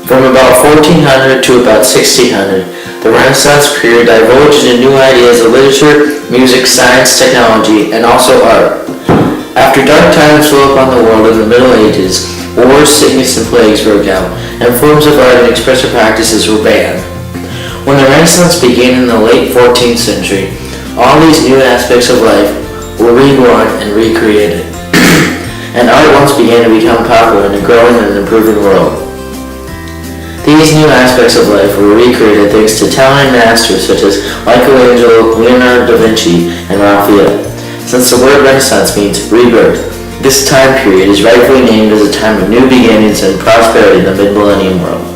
From about 1400 to about 1600, the Renaissance period divulged into new ideas of literature, music, science, technology, and also art. After dark times fell upon the world in the Middle Ages, wars, sickness, and plagues broke out, and forms of art and expressive practices were banned. When the Renaissance began in the late 14th century, all these new aspects of life were reborn and recreated, and art once began to become popular in a growing and improving world. These new aspects of life were recreated thanks to talented masters such as Michelangelo, Leonardo da Vinci, and Raphael. Since the word Renaissance means rebirth, this time period is rightfully named as a time of new beginnings and prosperity in the mid-millennium world.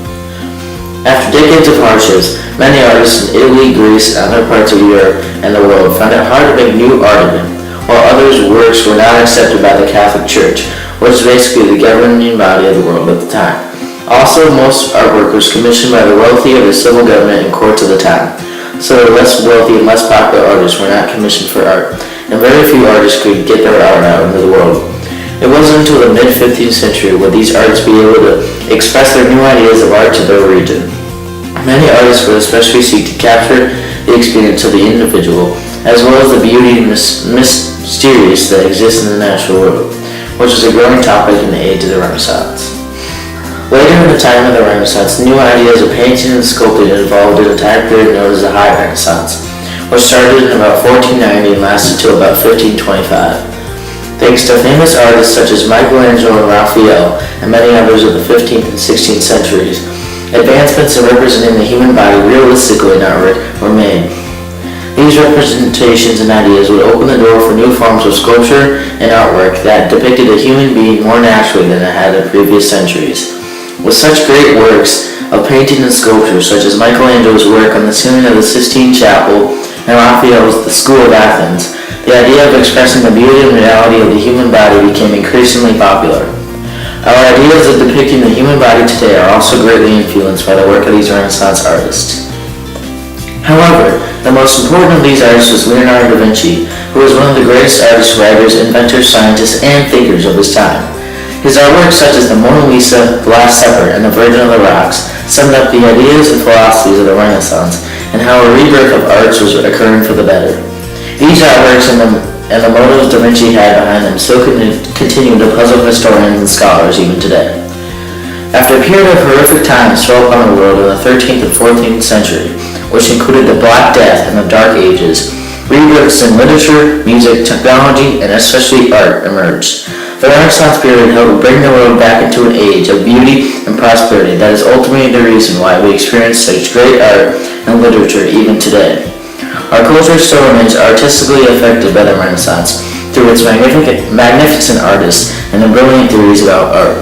After decades of hardships, many artists in Italy, Greece, and other parts of Europe and the world found it hard to make new art again, while others' works were not accepted by the Catholic Church, which was basically the governing body of the world at the time. Also, most artwork was commissioned by the wealthy or the civil government and courts of the time, so the less wealthy and less popular artists were not commissioned for art, and very few artists could get their art out into the world. It wasn't until the mid-15th century would these artists be able to express their new ideas of art to their region. Many artists would especially seek to capture the experience of the individual, as well as the beauty and mysterious that exists in the natural world, which was a growing topic in the age of the Renaissance. Later in the time of the Renaissance, new ideas of painting and sculpting evolved in a time period known as the High Renaissance, which started in about 1490 and lasted till about 1525. Thanks to famous artists such as Michelangelo and Raphael, and many others of the 15th and 16th centuries, advancements in representing the human body realistically in artwork were made. These representations and ideas would open the door for new forms of sculpture and artwork that depicted a human being more naturally than it had in previous centuries. With such great works of painting and sculpture, such as Michelangelo's work on the ceiling of the Sistine Chapel and Raphael's The School of Athens, the idea of expressing the beauty and reality of the human body became increasingly popular. Our ideas of depicting the human body today are also greatly influenced by the work of these Renaissance artists. However, the most important of these artists was Leonardo da Vinci, who was one of the greatest artists, writers, inventors, scientists, and thinkers of his time. His artworks such as the Mona Lisa, the Last Supper, and the Virgin of the Rocks summed up the ideas and philosophies of the Renaissance and how a rebirth of arts was occurring for the better. These artworks and the motives Da Vinci had behind them still continue to puzzle historians and scholars even today. After a period of horrific times fell upon the world in the 13th and 14th century, which included the Black Death and the Dark Ages, rebirths in literature, music, technology, and especially art emerged. The Renaissance period helped bring the world back into an age of beauty and prosperity that is ultimately the reason why we experience such great art and literature even today. Our culture still remains artistically affected by the Renaissance through its magnificent artists and the brilliant theories about art.